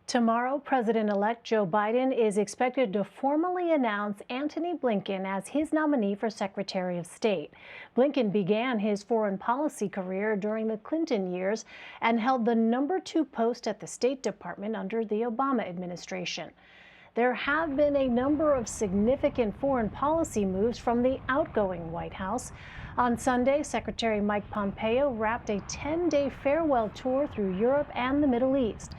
Tomorrow, President-elect Joe Biden is expected to formally announce Antony Blinken as his nominee for Secretary of State. Blinken began his foreign policy career during the Clinton years and held the #2 post at the State Department under the Obama administration. There have been a number of significant foreign policy moves from the outgoing White House. On Sunday, Secretary Mike Pompeo wrapped a 10-day farewell tour through Europe and the Middle East.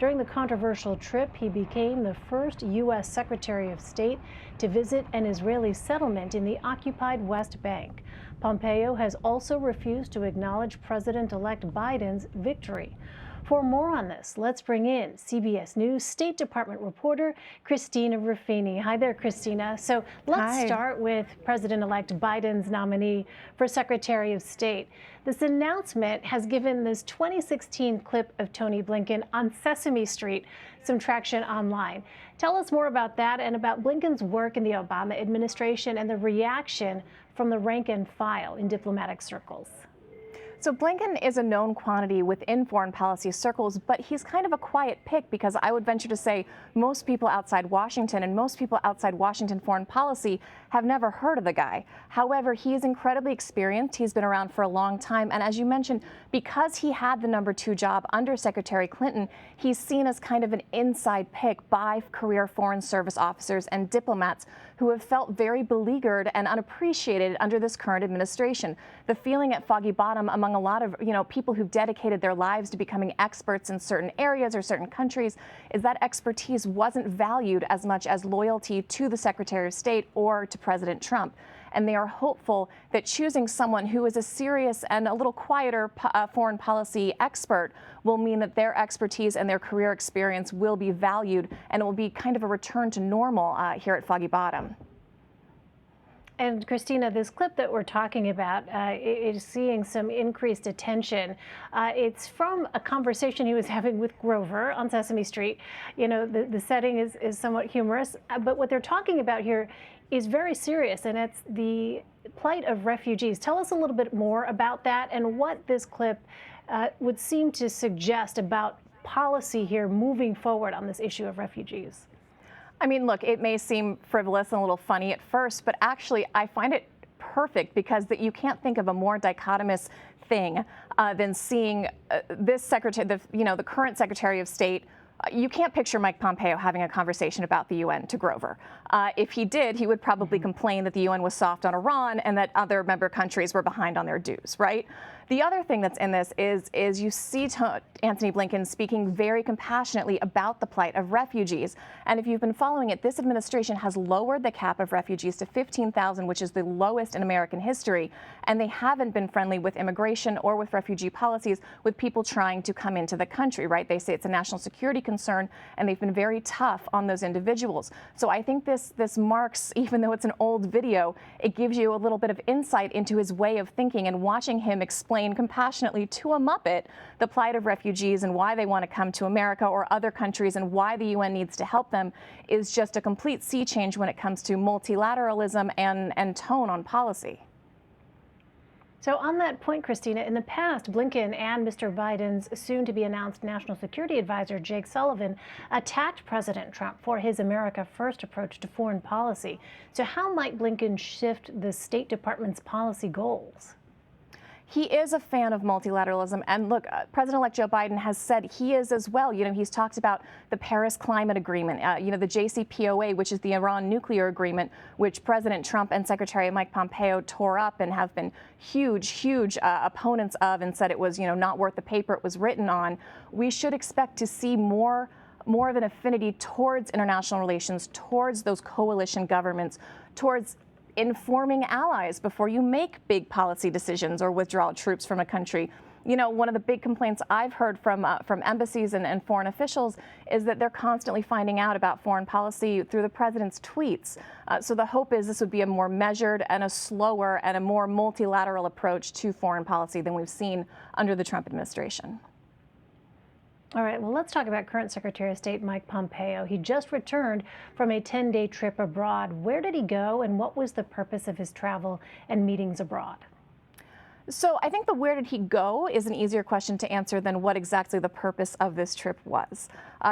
During the controversial trip, he became the first U.S. Secretary of State to visit an Israeli settlement in the occupied West Bank. Pompeo has also refused to acknowledge President-elect Biden's victory. For more on this, let's bring in CBS News State Department reporter Christina Ruffini. Hi there, Christina. So let's start with President-elect Biden's nominee for Secretary of State. This announcement has given this 2016 clip of Tony Blinken on Sesame Street some traction online. Tell us more about that and about Blinken's work in the Obama administration and the reaction from the rank and file in diplomatic circles. So Blinken is a known quantity within foreign policy circles, but he's kind of a quiet pick because I would venture to say most people outside Washington and most people outside Washington foreign policy have never heard of the guy. However, he is incredibly experienced. He's been around for a long time. And as you mentioned, because he had the #2 job under Secretary Clinton, he's seen as kind of an inside pick by career Foreign Service officers and diplomats who have felt very beleaguered and unappreciated under this current administration. The feeling at Foggy Bottom among a lot of people who've dedicated their lives to becoming experts in certain areas or certain countries is that expertise wasn't valued as much as loyalty to the Secretary of State or to President Trump. And they are hopeful that choosing someone who is a serious and a little quieter foreign policy expert will mean that their expertise and their career experience will be valued, and it will be kind of a return to normal here at Foggy Bottom. And Christina, this clip that we're talking about is seeing some increased attention. It's from a conversation he was having with Grover on Sesame Street. You know, the setting is somewhat humorous, but what they're talking about here is very serious, and it's the plight of refugees. Tell us a little bit more about that and what this clip would seem to suggest about policy here moving forward on this issue of refugees. I mean, look, it may seem frivolous and a little funny at first, but actually I find it perfect because that you can't think of a more dichotomous thing than seeing this secretary, the current Secretary of State. You can't picture Mike Pompeo having a conversation about the UN to Grover. If he did, he would probably complain that the UN was soft on Iran and that other member countries were behind on their dues, right? The other thing that's in this is you see Antony Blinken speaking very compassionately about the plight of refugees. And if you've been following it, this administration has lowered the cap of refugees to 15,000, which is the lowest in American history. And they haven't been friendly with immigration or with refugee policies with people trying to come into the country, right? They say it's a national security concern, and they've been very tough on those individuals. So I think this marks, even though it's an old video, it gives you a little bit of insight into his way of thinking, and watching him explain compassionately to a Muppet the plight of refugees and why they want to come to America or other countries and why the UN needs to help them is just a complete sea change when it comes to multilateralism and tone on policy. So on that point, Christina, in the past, Blinken and Mr. Biden's soon-to-be-announced National Security Advisor, Jake Sullivan, attacked President Trump for his America First approach to foreign policy. So how might Blinken shift the State Department's policy goals? He is a fan of multilateralism. And look, President-elect Joe Biden has said he is as well. You know, he's talked about the Paris Climate Agreement, the JCPOA, which is the Iran nuclear agreement, which President Trump and Secretary Mike Pompeo tore up and have been huge opponents of, and said it was, not worth the paper it was written on. We should expect to see more of an affinity towards international relations, towards those coalition governments, towards informing allies before you make big policy decisions or withdraw troops from a country. One of the big complaints I've heard from embassies and foreign officials is that they're constantly finding out about foreign policy through the president's tweets. So the hope is this would be a more measured and a slower and a more multilateral approach to foreign policy than we've seen under the Trump administration. All right, well, let's talk about current Secretary of State Mike Pompeo. He just returned from a 10-day trip abroad. Where did he go, and what was the purpose of his travel and meetings abroad? So I think the where did he go is an easier question to answer than what exactly the purpose of this trip was.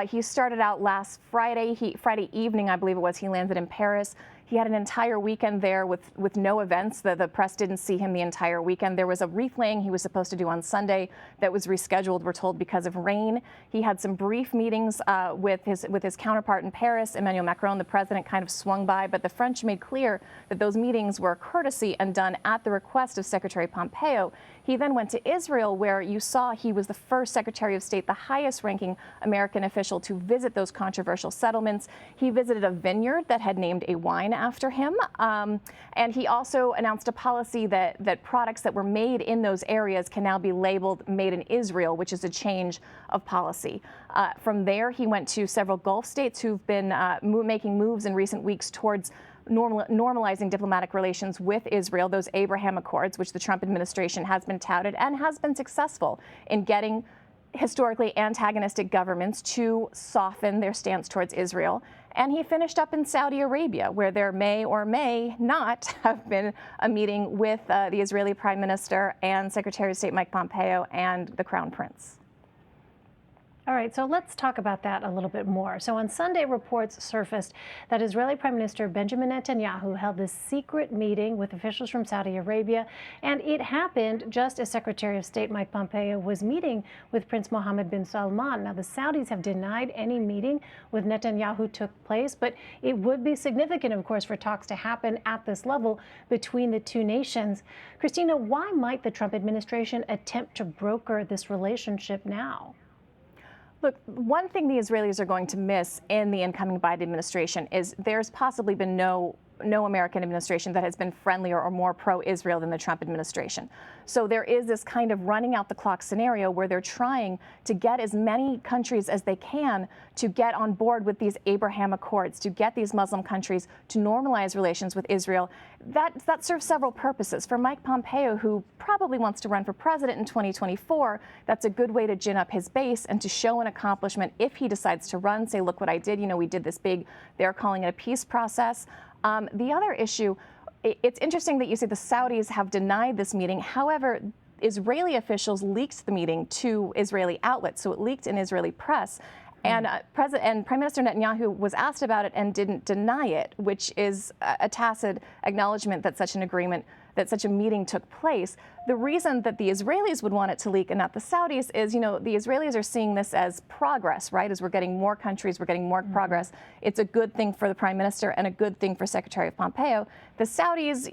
He started out last Friday. Friday evening, I believe it was, he landed in Paris. He had an entire weekend there with no events. The press didn't see him the entire weekend. There was a wreath laying he was supposed to do on Sunday that was rescheduled, we're told, because of rain. He had some brief meetings with his counterpart in Paris, Emmanuel Macron. The president kind of swung by, but the French made clear that those meetings were a courtesy and done at the request of Secretary Pompeo. He then went to Israel, where you saw he was the first Secretary of State, the highest-ranking American official to visit those controversial settlements. He visited a vineyard that had named a wine after him, and he also announced a policy that products that were made in those areas can now be labeled made in Israel, which is a change of policy. From there, he went to several Gulf states who've been making moves in recent weeks towards normalizing diplomatic relations with Israel, those Abraham Accords, which the Trump administration has been touted and has been successful in getting historically antagonistic governments to soften their stance towards Israel. And he finished up in Saudi Arabia, where there may or may not have been a meeting with the Israeli Prime Minister and Secretary of State Mike Pompeo and the Crown Prince. All right, so let's talk about that a little bit more. So on Sunday, reports surfaced that Israeli Prime Minister Benjamin Netanyahu held this secret meeting with officials from Saudi Arabia, and it happened just as Secretary of State Mike Pompeo was meeting with Prince Mohammed bin Salman. Now, the Saudis have denied any meeting with Netanyahu took place, but it would be significant, of course, for talks to happen at this level between the two nations. Christina, why might the Trump administration attempt to broker this relationship now? Look, one thing the Israelis are going to miss in the incoming Biden administration is there's possibly been no American administration that has been friendlier or more pro-Israel than the Trump administration. So there is this kind of running out the clock scenario where they're trying to get as many countries as they can to get on board with these Abraham Accords, to get these Muslim countries to normalize relations with Israel. That serves several purposes. For Mike Pompeo, who probably wants to run for president in 2024, that's a good way to gin up his base and to show an accomplishment if he decides to run, say, look what I did, we did this big, they're calling it a peace process. The other issue, it's interesting that you say the Saudis have denied this meeting. However, Israeli officials leaked the meeting to Israeli outlets, so it leaked in Israeli press. And Prime Minister Netanyahu was asked about it and didn't deny it, which is a tacit acknowledgement that such an agreement, that such a meeting took place. The reason that the Israelis would want it to leak and not the Saudis is, the Israelis are seeing this as progress, right? As we're getting more countries, we're getting more progress. It's a good thing for the Prime Minister and a good thing for Secretary of Pompeo. The Saudis,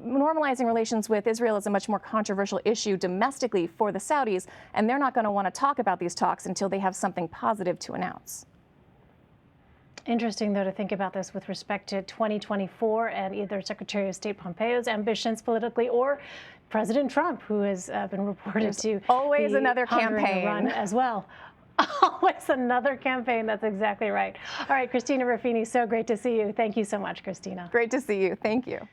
normalizing relations with Israel is a much more controversial issue domestically for the Saudis, and they're not going to want to talk about these talks until they have something positive to announce. Interesting, though, to think about this with respect to 2024 and either Secretary of State Pompeo's ambitions politically or President Trump, who has been reported to always be another campaign run as well. Always another campaign. That's exactly right. All right, Christina Ruffini, so great to see you. Thank you so much, Christina. Great to see you. Thank you.